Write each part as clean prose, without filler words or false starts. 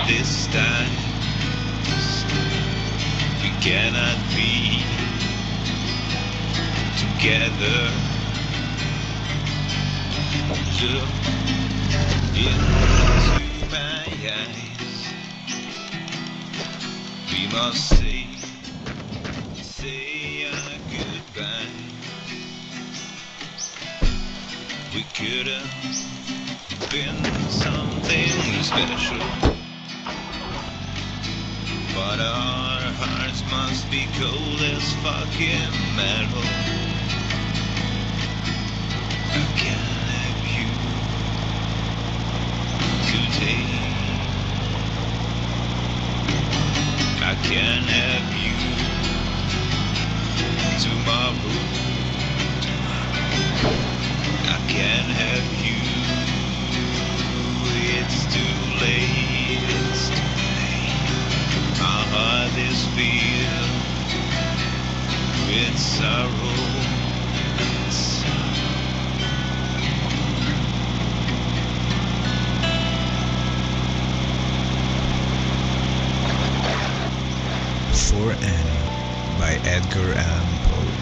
this time we cannot be together. Look into my eyes. We must say our goodbye. We could have been something special, but our hearts must be cold as fucking metal. I can't have you today. I can't have you tomorrow. I can't have you. It's too late. It's too late. My heart is filled with sorrow. For Annie by Edgar Allan Poe.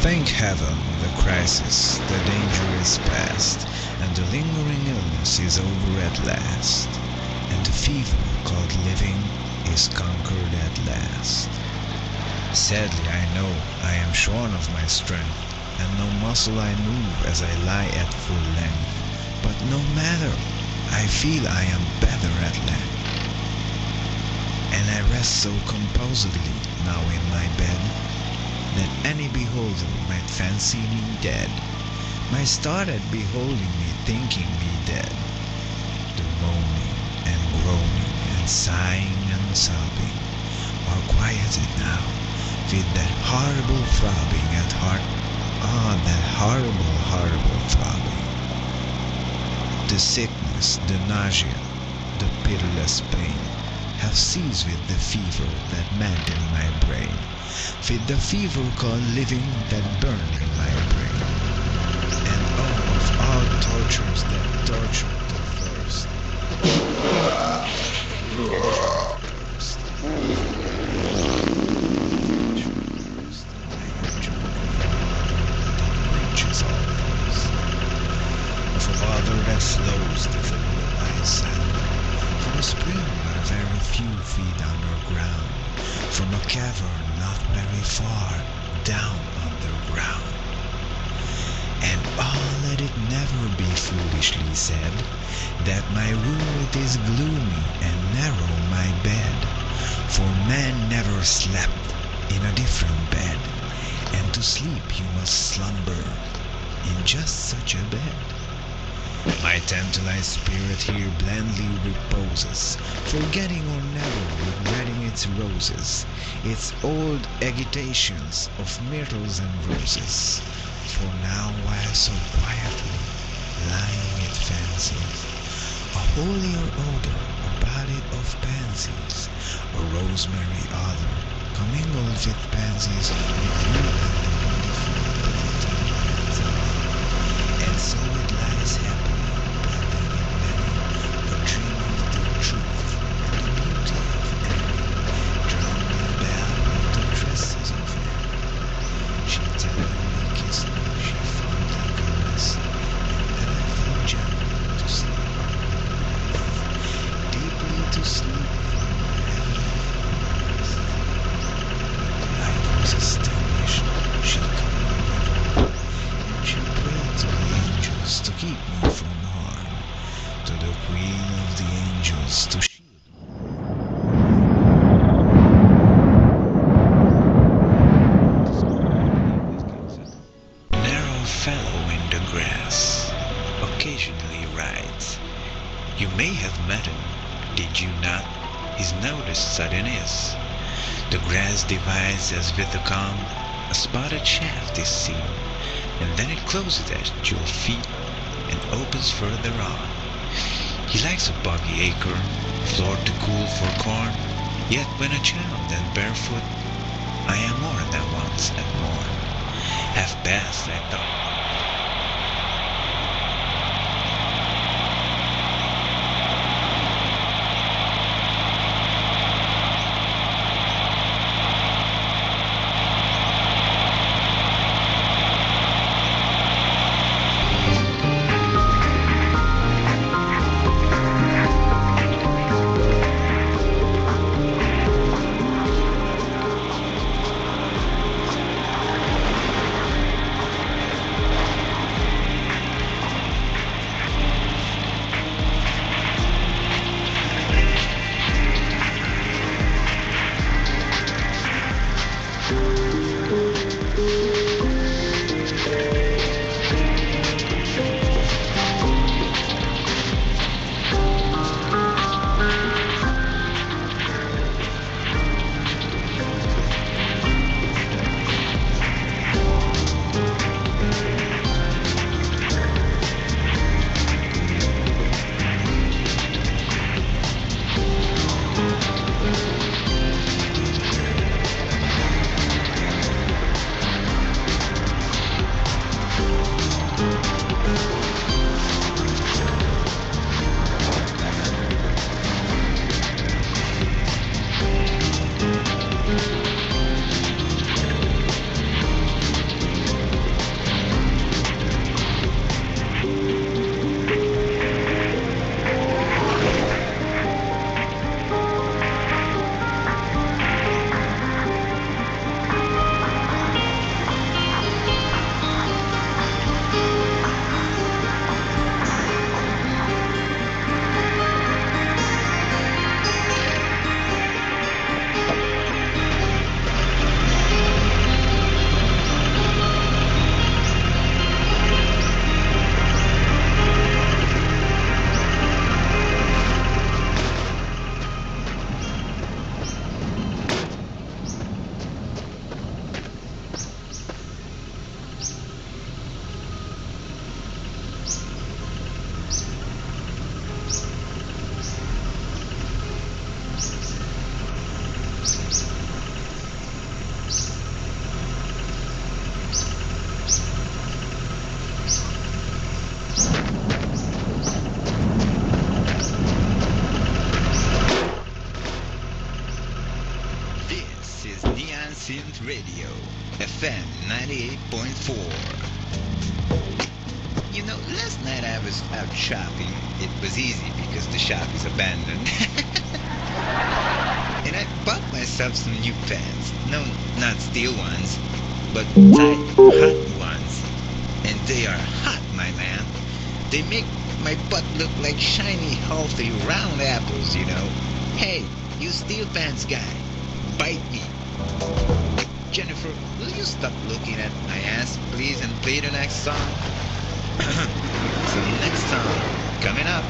Thank heaven the crisis, the danger is past, and the lingering illness is over at last, and the fever called living is conquered at last. Sadly I know I am shorn of my strength, and no muscle I move as I lie at full length, but no matter, I feel I am better at length. And I rest so composedly now in my bed, that any beholder might fancy me dead, might start at beholding me thinking me dead. The moaning and groaning and sighing and sobbing are quieted now, with that horrible throbbing at heart. Ah, that horrible throbbing. The sickness, the nausea, the pitiless pain have ceased with the fever that maddened my brain, with the fever called living that burned in my brain. And oh, of all tortures that tortured the first, of a water that flows the full eyesight, from a spring where very few feet underground, from a cavern not very far down underground. And let it never be foolishly said, that my room it is gloomy and narrow my bed, for man never slept in a different bed, and to sleep you must slumber in just such a bed. My tantalized spirit here blandly reposes, forgetting or never regretting its roses, its old agitations of myrtles and roses. For now while so quietly lying it fancies a holier odor, a body of pansies, a rosemary odor, commingled with pansies with you and so it lies happily, breathing in many, a dream of the truth and the beauty of Annie, drowning bell with the tresses of Annie. She tenderly kissed me, she fondly caressed me, and then I fell gently to sleep on her breath, deeply to sleep from her heavenly rest. The light was extinguished, she covered me warm, and she prayed to the angels to keep me from harm, to the Queen of the angels to shield me. Narrow fellow in the grass occasionally rides. You may have met him, did you not? His notice sudden is. The grass divides as with a calm, a spotted shaft is seen, and then it closes at your feet and opens further on. He likes a boggy acre, floor too cool for corn, yet when a child and barefoot, I am more than once and more. Have passed, I thought. 98.4. You know, last night I was out shopping. It was easy because the shop is abandoned. And I bought myself some new pants. No, not steel ones, but tight, hot ones. And they are hot, my man. They make my butt look like shiny, healthy, round apples, you know. Hey, you steel pants guy, bite me. Jennifer, will you stop looking at my ass, please, and play the next song? So next song, coming up.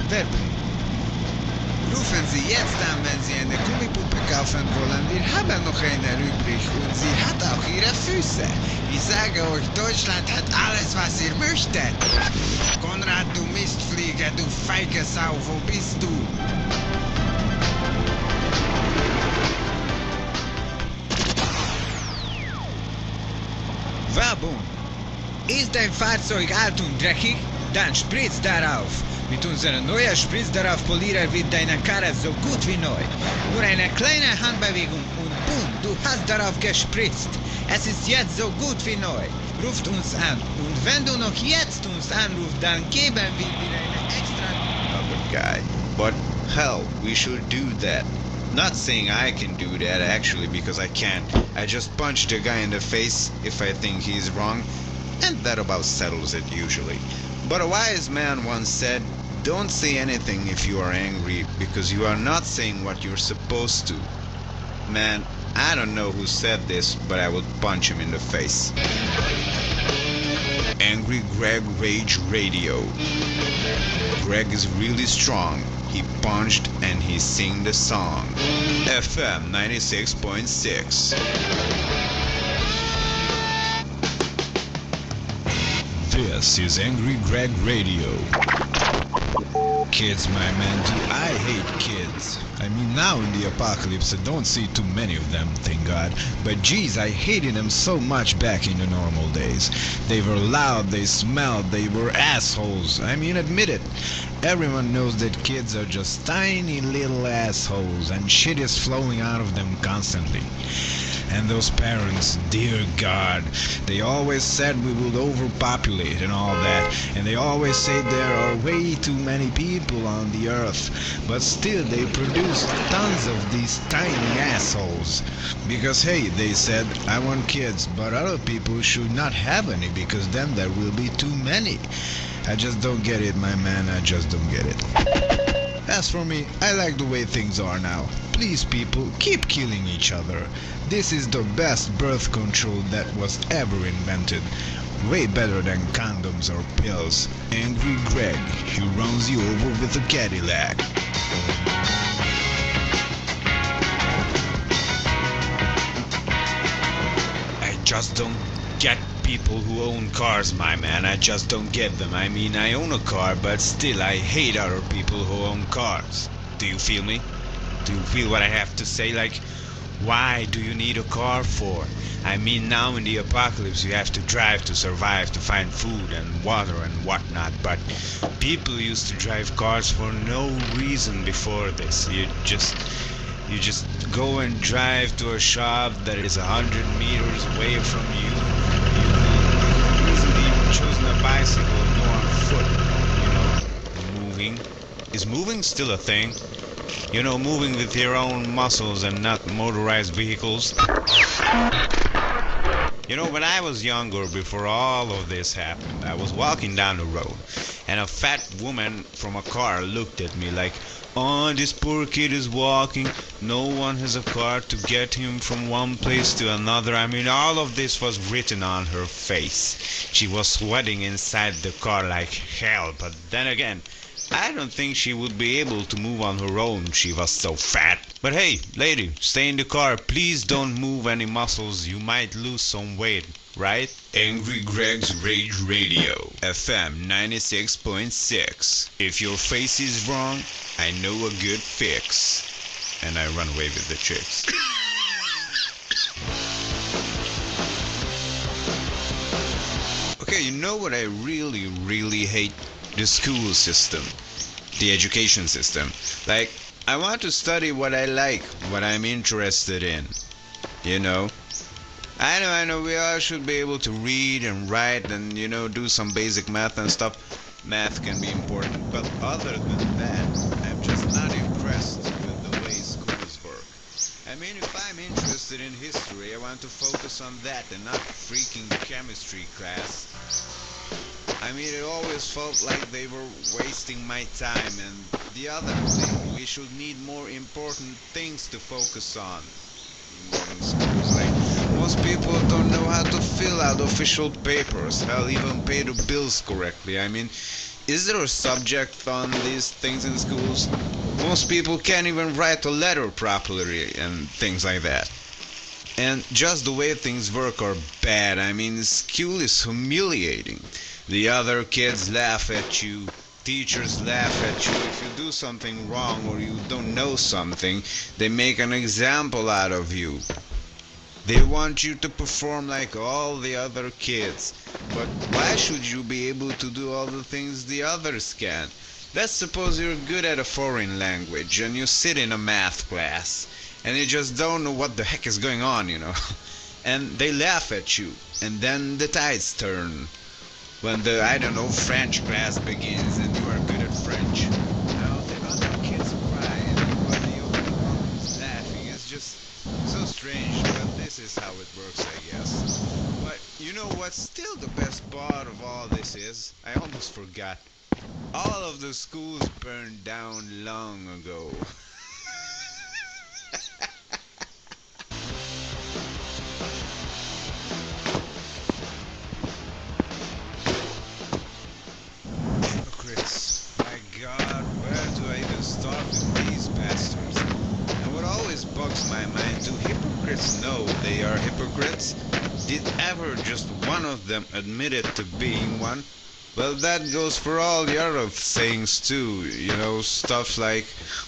Werbung. Rufen Sie jetzt an, wenn Sie eine Gummipuppe kaufen wollen. Wir haben noch eine übrig und sie hat auch ihre Füße. Ich sage euch, Deutschland hat alles, was ihr möchtet. Konrad, du Mistflieger, du feige Sau, wo bist du? Werbung. Ist dein Fahrzeug alt und dreckig? Dann spritz darauf. Mit unserem neuen Spritzdarauf-Polierer wird deine Karre so gut wie neu. Nur eine kleine Handbewegung und boom, du hast darauf gespritzt. Es ist jetzt so gut wie neu. Ruft uns an. Und wenn du noch jetzt uns anrufst, dann geben wir dir eine extra... Good guy. But hell, we should do that. Not saying I can do that actually, because I can't. I just punch the guy in the face if I think he's wrong, and that about settles it usually. But a wise man once said, don't say anything if you are angry, because you are not saying what you're supposed to. Man, I don't know who said this, but I will punch him in the face. Angry Greg Rage Radio. Greg is really strong. He punched and he sing the song. FM 96.6. This is Angry Greg Radio. Kids, my man, do I hate kids. I mean, now in the apocalypse, I don't see too many of them, thank God. But geez, I hated them so much back in the normal days. They were loud, they smelled, they were assholes. I mean, admit it. Everyone knows that kids are just tiny little assholes, and shit is flowing out of them constantly. And those parents, dear God, they always said we would overpopulate and all that. And they always say there are way too many people on the earth. But still they produce tons of these tiny assholes. Because hey, they said, I want kids, but other people should not have any because then there will be too many. I just don't get it, my man, I just don't get it. As for me, I like the way things are now. Please people, keep killing each other. This is the best birth control that was ever invented. Way better than condoms or pills. Angry Greg, he runs you over with a Cadillac. I just don't get people who own cars, my man. I just don't get them. I mean, I own a car, but still I hate other people who own cars. Do you feel me? Do you feel what I have to say? Like, why do you need a car for? I mean, now in the apocalypse you have to drive to survive, to find food and water and whatnot, but people used to drive cars for no reason before this. You just go and drive to a shop that is 100 meters away from you. You could easily choose a bicycle or go on foot. You know, moving. Is moving still a thing? You know, moving with your own muscles and not motorized vehicles. You know, when I was younger, before all of this happened, I was walking down the road, and a fat woman from a car looked at me like, oh, this poor kid is walking, no one has a car to get him from one place to another. I mean, all of this was written on her face. She was sweating inside the car like hell, but then again, I don't think she would be able to move on her own, she was so fat. But hey, lady, stay in the car, please don't move any muscles, you might lose some weight, right? Angry Greg's Rage Radio, FM 96.6. If your face is wrong, I know a good fix. And I run away with the chicks. Okay, you know what I really hate? The school system, the education system. Like, I want to study what I like, what I'm interested in, you know. I know, we all should be able to read and write and, you know, do some basic math and stuff. Math can be important, but other than that, I'm just not impressed with the way schools work. I mean, if I'm interested in history, I want to focus on that and not freaking chemistry class. I mean, it always felt like they were wasting my time, and the other thing, we should need more important things to focus on in modern schools. Like, most people don't know how to fill out official papers, hell, even pay the bills correctly. I mean, is there a subject on these things in schools? Most people can't even write a letter properly and things like that. And just the way things work are bad. I mean, school is humiliating. The other kids laugh at you, teachers laugh at you. If you do something wrong or you don't know something, they make an example out of you. They want you to perform like all the other kids. But why should you be able to do all the things the others can? Let's suppose you're good at a foreign language and you sit in a math class and you just don't know what the heck is going on, you know. And they laugh at you, and then the tides turn. When the, I don't know, French class begins and you are good at French. Now the other kids cry and everybody overall is laughing. It's just so strange, but this is how it works, I guess. But you know what's still the best part of all this is? I almost forgot. All of the schools burned down long ago. Hypocrites. My God, where do I even start with these bastards? And what always bugs my mind, do hypocrites know they are hypocrites? Did ever just one of them admit it to being one? Well, that goes for all the other sayings too, you know, stuff like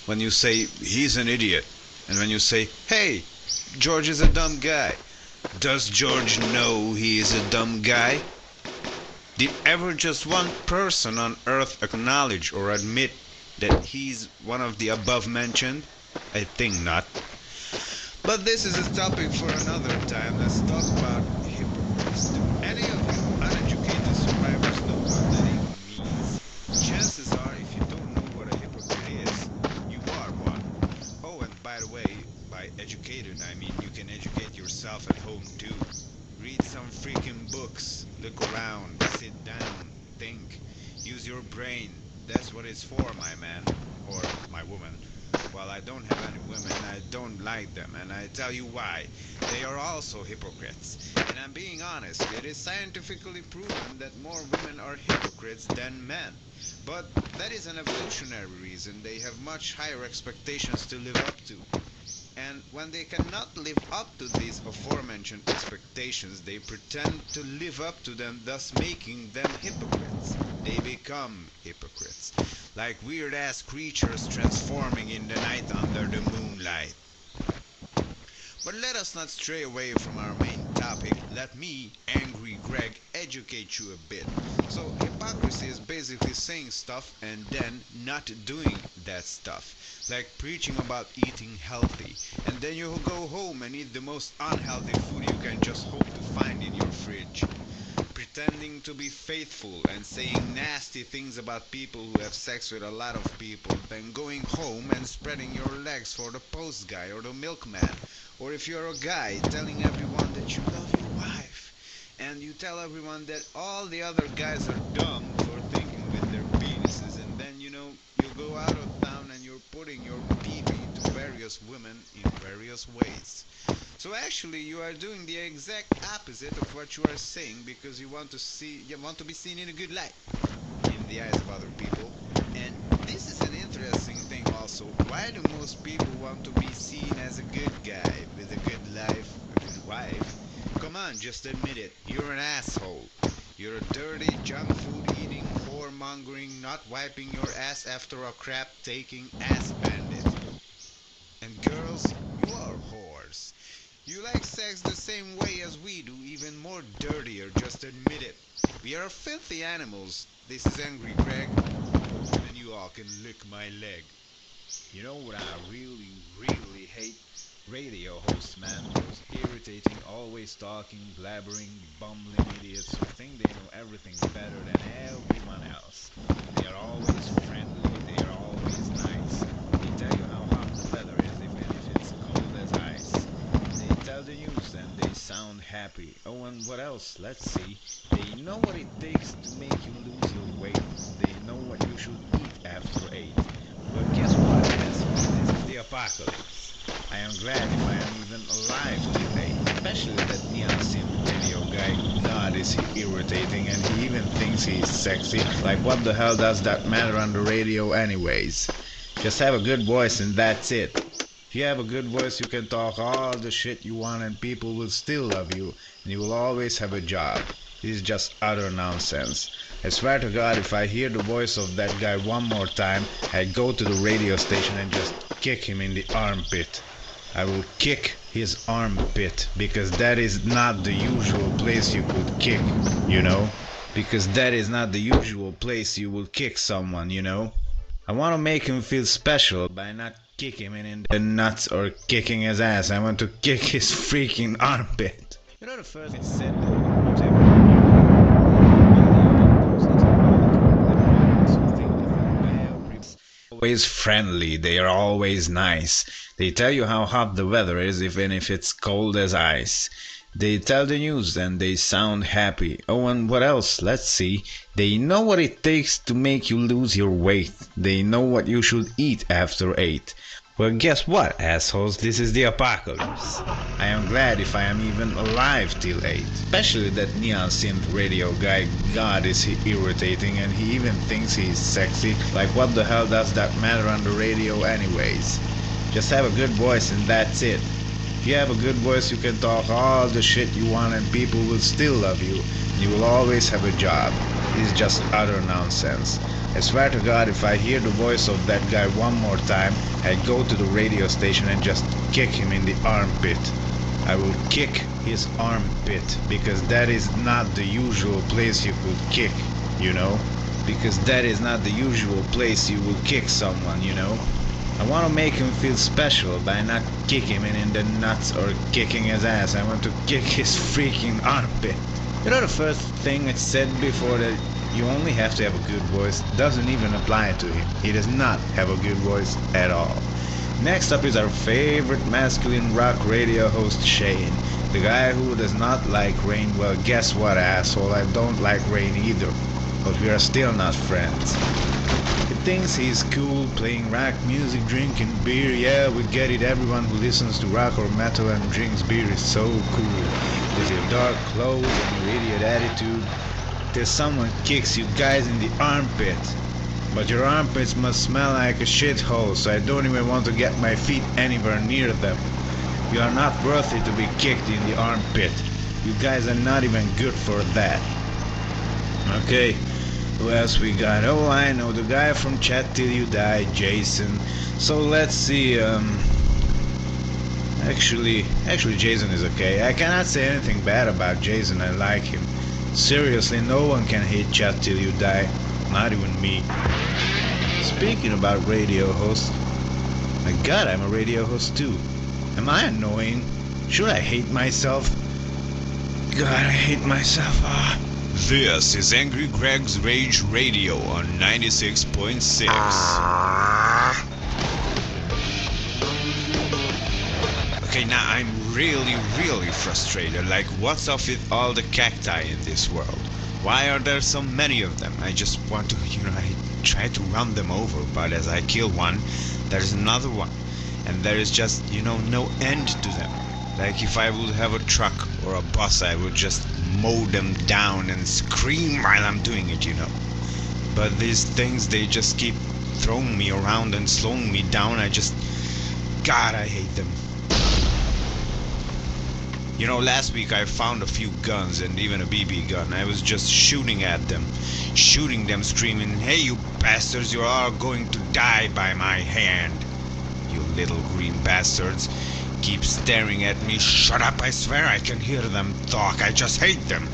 when you say, he's an idiot, and when you say, hey, George is a dumb guy. Does George know he is a dumb guy? Did ever just one person on earth acknowledge or admit that he's one of the above mentioned? I think not. But this is a topic for another time. Let's talk about hypocrites. Do any of you uneducated survivors know what that even means? Chances are, if you don't know what a hypocrite is, you are one. Oh, and by the way, by educated, I mean you can educate yourself at home too. Read some freaking books, look around, sit down, think, use your brain. That's what it's for, my man, or my woman. Well, I don't have any women, I don't like them, and I tell you why. They are also hypocrites. And I'm being honest, it is scientifically proven that more women are hypocrites than men. But that is an evolutionary reason. They have much higher expectations to live up to. And when they cannot live up to these aforementioned expectations, they pretend to live up to them, thus making them hypocrites. They become hypocrites, like weird-ass creatures transforming in the night under the moonlight. But let us not stray away from our main topic. Let me, Angry Greg, educate you a bit. So, hypocrisy is basically saying stuff and then not doing that stuff. Like preaching about eating healthy, and then you go home and eat the most unhealthy food you can just hope to find in your fridge. Pretending to be faithful and saying nasty things about people who have sex with a lot of people, then going home and spreading your legs for the post guy or the milkman. Or if you're a guy, telling everyone that you love your wife, and you tell everyone that all the other guys are dumb for thinking with their penises, and then you go out of town and you're putting your PV to various women in various ways. So actually you are doing the exact opposite of what you are saying, because you want to be seen in a good light in the eyes of other people. And this is an interesting thing also. Why do most people want to be seen as a good guy with a good life, a good wife? Come on, just admit it. You're an asshole. You're a dirty, junk food eating, whoremongering, not wiping your ass after a crap taking ass bandit. And girls, you are whores. You like sex the same way as we do, even more dirtier, just admit it. We are filthy animals. This is Angry Greg, and you all can lick my leg. You know what I really, really hate? Radio hosts, man. Those irritating, always talking, blabbering, bumbling idiots who think they know everything better than everyone else. They are always friendly, they are always nice. They tell you how hot the weather is, even if it's cold as ice. They tell the news and they sound happy. Oh, and what else? Let's see. They know what it takes to make you lose your weight. They know what you should eat after 8. But guess what? This is the apocalypse. I am glad if I am even alive today. Especially that neon sim radio guy. God, is he irritating, and he even thinks he's sexy. Like, what the hell does that matter on the radio anyways? Just have a good voice and that's it. If you have a good voice, you can talk all the shit you want and people will still love you, and you will always have a job. This is just utter nonsense. I swear to God, if I hear the voice of that guy one more time, I go to the radio station and just kick him in the armpit. I will kick his armpit, because that is not the usual place you could kick, you know? Because that is not the usual place you will kick someone, you know? I want to make him feel special by not kicking him in the nuts or kicking his ass. I want to kick his freaking armpit. You know, the first it said Always friendly, they are always nice. They tell you how hot the weather is, even if it's cold as ice. They tell the news and they sound happy. Oh, and what else? Let's see. They know what it takes to make you lose your weight. They know what you should eat after 8. Well, guess what, assholes? This is the apocalypse. I am glad if I am even alive till 8. Especially that neon synth radio guy. God, is he irritating, and he even thinks he's sexy. Like, what the hell does that matter on the radio anyways? Just have a good voice and that's it. If you have a good voice, you can talk all the shit you want and people will still love you. You will always have a job. This is just utter nonsense. I swear to God, if I hear the voice of that guy one more time, I go to the radio station and just kick him in the armpit. I will kick his armpit, because that is not the usual place you could kick, you know? Because that is not the usual place you will kick someone, you know? I want to make him feel special by not kicking him in the nuts or kicking his ass. I want to kick his freaking armpit. You know, the first thing I said before, that you only have to have a good voice, doesn't even apply to him. He does not have a good voice at all. Next up is our favorite masculine rock radio host, Shane. The guy who does not like rain. Well, guess what, asshole? I don't like rain either. But we are still not friends. He thinks he's cool playing rock music, drinking beer. Yeah, we get it. Everyone who listens to rock or metal and drinks beer is so cool. With your dark clothes and your idiot attitude, till someone kicks you guys in the armpit. But your armpits must smell like a shithole, so I don't even want to get my feet anywhere near them. You are not worthy to be kicked in the armpit. You guys are not even good for that. Okay. Who else we got? Oh, I know, the guy from Chat Till You Die, Jason. So let's see, Actually, Jason is okay. I cannot say anything bad about Jason, I like him. Seriously, no one can hate Chat Till You Die. Not even me. Speaking about radio hosts, my god, I'm a radio host too. Am I annoying? Should I hate myself? God, I hate myself. This is Angry Greg's Rage Radio on 96.6. Okay, now I'm really frustrated. Like, what's up with all the cacti in this world? Why are there so many of them? I just want to, I try to run them over, but as I kill one, there's another one. And there is just, no end to them. Like, if I would have a truck or a bus, I would just mow them down and scream while I'm doing it, But these things, they just keep throwing me around and slowing me down. God, I hate them. Last week I found a few guns and even a BB gun. I was just shooting at them, screaming, "Hey, you bastards, you are going to die by my hand. You little green bastards. Keep staring at me. Shut up, I swear I can hear them talk. I just hate them."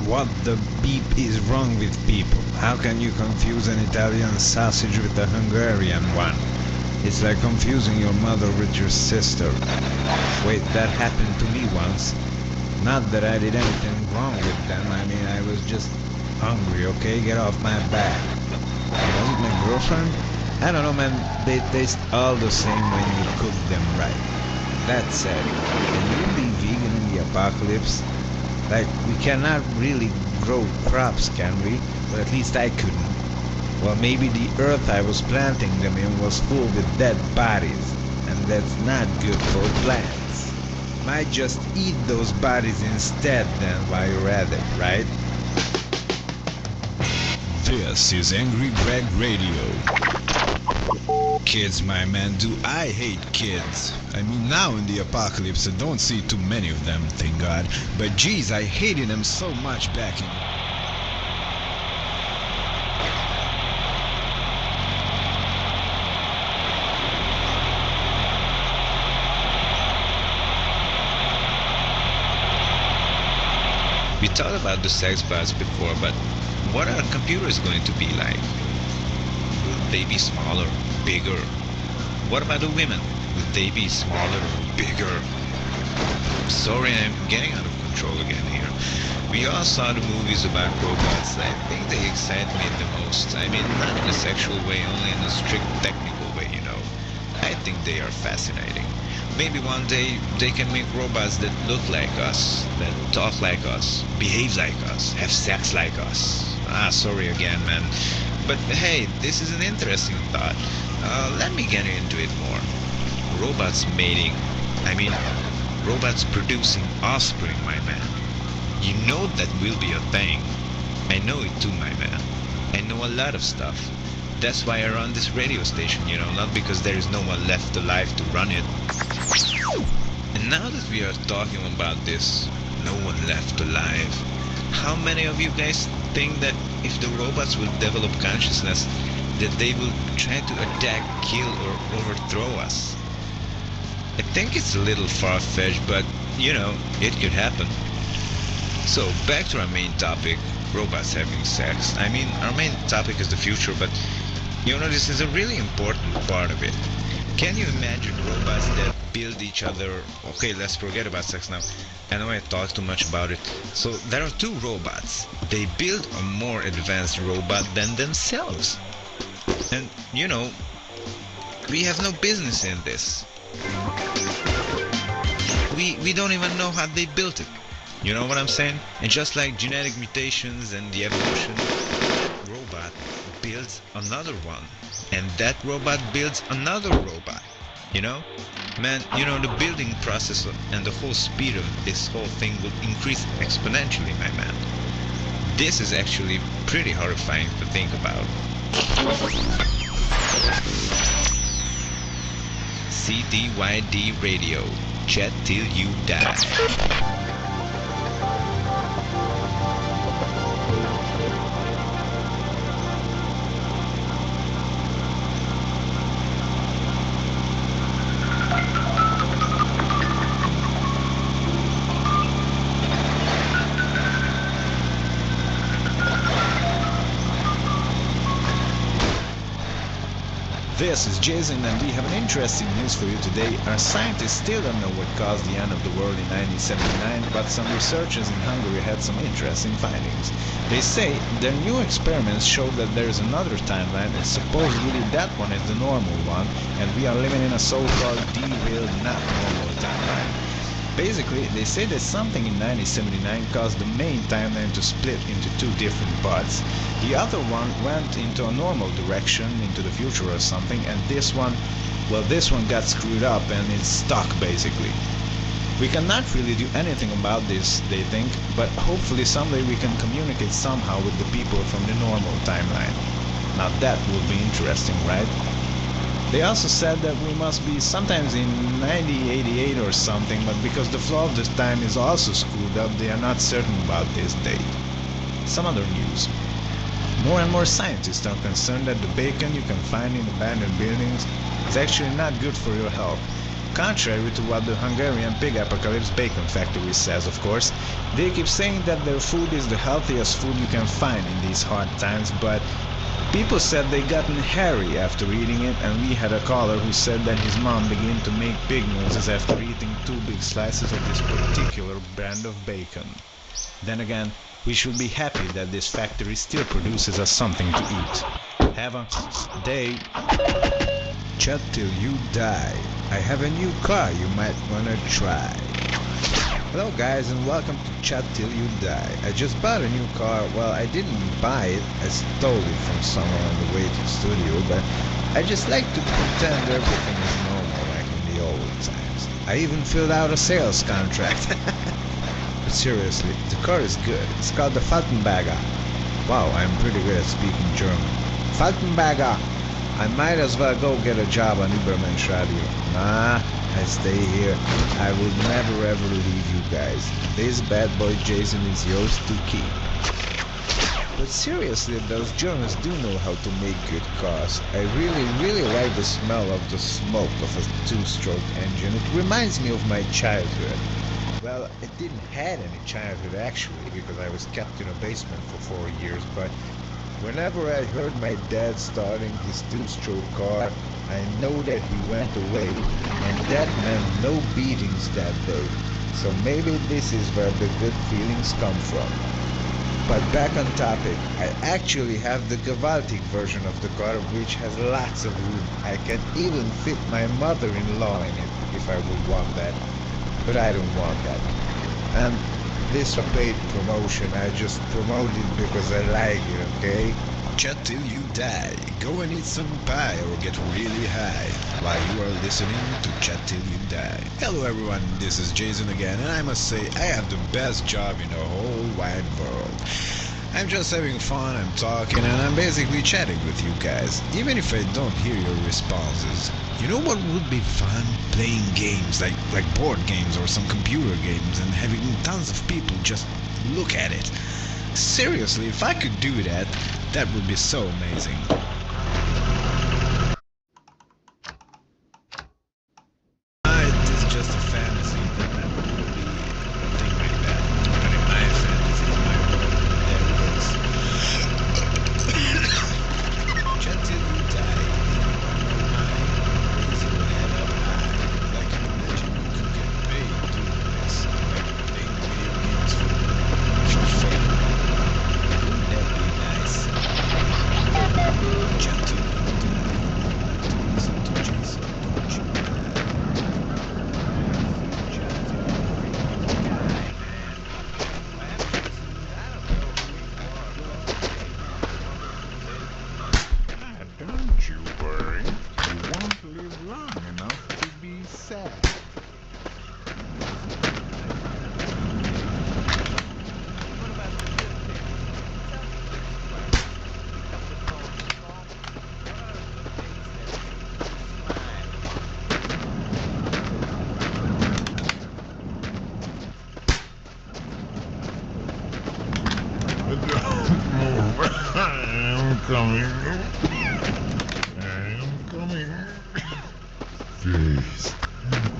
What the beep is wrong with people? How can you confuse an Italian sausage with a Hungarian one? It's like confusing your mother with your sister. Wait, that happened to me once. Not that I did anything wrong with them. I was just hungry, okay? Get off my back. Was it my girlfriend? I don't know, man. They taste all the same when you cook them right. That said, can you be vegan in the apocalypse? Like, we cannot really grow crops, can we? But at least I couldn't. Well, maybe the earth I was planting them in was full with dead bodies, and that's not good for plants. Might just eat those bodies instead then while you're at it, right? This is Angry Greg Radio. Kids, my man, do I hate kids. Now in the apocalypse I don't see too many of them, thank God. But geez, I hated them so much back in... We thought about the sex bots before, but what are computers going to be like? Will they be smaller, bigger? What about the women? Will they be smaller, bigger? Sorry, I'm getting out of control again here. We all saw the movies about robots. I think they excite me the most. Not in a sexual way, only in a strict technical way, I think they are fascinating. Maybe one day they can make robots that look like us, that talk like us, behave like us, have sex like us. Sorry again, man. But hey, this is an interesting thought. Let me get into it more. Robots mating. Robots producing offspring, my man. You know that will be a thing. I know it too, my man. I know a lot of stuff. That's why I run this radio station, not because there is no one left alive to run it. And now that we are talking about this, no one left alive, how many of you guys think that if the robots will develop consciousness, that they will try to attack, kill, or overthrow us? I think it's a little far-fetched, but it could happen. So back to our main topic, robots having sex. I mean, our main topic is the future, but this is a really important part of it. Can you imagine robots that build each other? Okay, let's forget about sex now. I know I talk too much about it. So there are two robots. They build a more advanced robot than themselves. And we have no business in this. We don't even know how they built it. You know what I'm saying? And just like genetic mutations and the evolution, robot builds another one. And that robot builds another robot. Man, the building process and the whole speed of this whole thing will increase exponentially, my man. This is actually pretty horrifying to think about. CTYD Radio. Chat till you die. This is Jason, and we have an interesting news for you today. Our scientists still don't know what caused the end of the world in 1979, but some researchers in Hungary had some interesting findings. They say their new experiments show that there is another timeline, and supposedly that one is the normal one, and we are living in a so-called derailed, not normal timeline. Basically, they say that something in 1979 caused the main timeline to split into two different parts. The other one went into a normal direction, into the future or something, and this one got screwed up and it's stuck basically. We cannot really do anything about this, they think, but hopefully someday we can communicate somehow with the people from the normal timeline. Now that would be interesting, right? They also said that we must be sometimes in 9088 or something, but because the flow of the time is also screwed up, they are not certain about this date. Some other news. More and more scientists are concerned that the bacon you can find in abandoned buildings is actually not good for your health. Contrary to what the Hungarian pig apocalypse bacon factory says, of course, they keep saying that their food is the healthiest food you can find in these hard times, but people said they gotten hairy after eating it, and we had a caller who said that his mom began to make pig noses after eating 2 big slices of this particular brand of bacon. Then again, we should be happy that this factory still produces us something to eat. Have a day. Chat till you die. I have a new car you might wanna try. Hello guys, and welcome to Chat Till You Die. I just bought a new car. Well, I didn't buy it, I stole it from someone on the way to the studio, but I just like to pretend everything is normal like in the old times. I even filled out a sales contract. But seriously, the car is good. It's called the Faltenberger. Wow, I'm pretty good at speaking German. Faltenberger! I might as well go get a job on Übermensch Radio. Nah, I stay here. I will never ever leave you guys. This bad boy Jason is yours to keep. But seriously, those Germans do know how to make good cars. I really like the smell of the smoke of a two-stroke engine. It reminds me of my childhood. Well, I didn't have any childhood actually, because I was kept in a basement for 4 years, but whenever I heard my dad starting his two-stroke car, I know that he went away, and that meant no beatings that day. So maybe this is where the good feelings come from. But back on topic, I actually have the Gewaltig version of the car, which has lots of room. I can even fit my mother-in-law in it, if I would want that. But I don't want that. And this a paid promotion, I just promote it because I like it, okay? Chat till you die. Go and eat some pie or get really high while you are listening to Chat till you die. Hello everyone, this is Jason again, and I must say I have the best job in the whole wide world. I'm just having fun, I'm talking, and I'm basically chatting with you guys, even if I don't hear your responses. You know what would be fun? Playing games, like board games or some computer games, and having tons of people just look at it. Seriously, if I could do that, that would be so amazing. It is just a fantasy that never will be that? What about the good things? Tell me this, Frank. Pick up the phone and call me. What are the things that I am coming. I am coming. Please.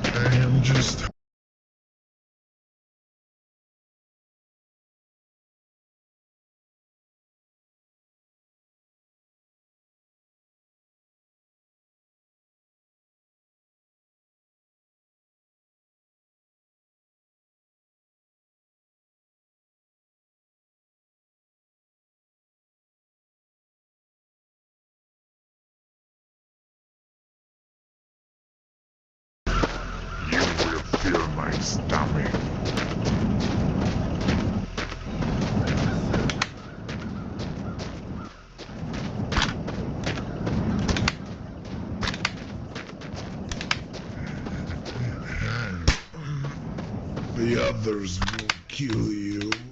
I am just. You will fill my stomach. The others will kill you.